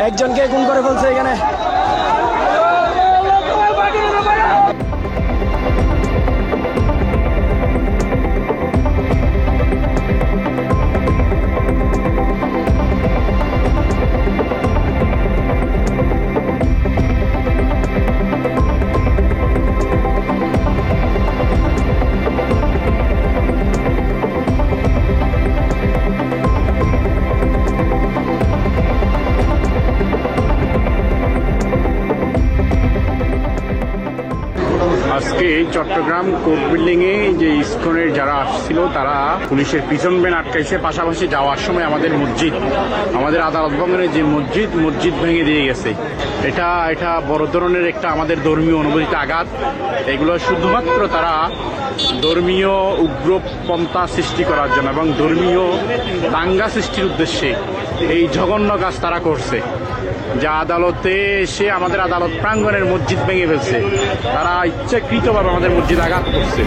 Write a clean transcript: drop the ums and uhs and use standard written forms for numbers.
60 জনকে খুন করে ফেলছে এখানে। আজকে চট্টগ্রাম কোর্ট বিল্ডিং এ যে ইসকনের যারা আসছিল তারা পুলিশের পিছন বেন আটকাইছে, পাশাপাশি যাওয়ার সময় আমাদের আদালত ভবনের যে মসজিদ ভেঙে দিয়ে গেছে। এটা বড় ধরনের একটা আমাদের ধর্মীয় অনুভূতিতে আঘাত। এগুলো শুধুমাত্র তারা ধর্মীয় উগ্রপন্থা সৃষ্টি করার জন্য এবং ধর্মীয় দাঙ্গা সৃষ্টির উদ্দেশ্যে এই জঘন্য কাজ তারা করছে, যা আদালতে এসে আমাদের আদালত প্রাঙ্গণের মসজিদ ভেঙে ফেলছে। তারা ইচ্ছাকৃতভাবে আমাদের মসজিদ আঘাত করছে।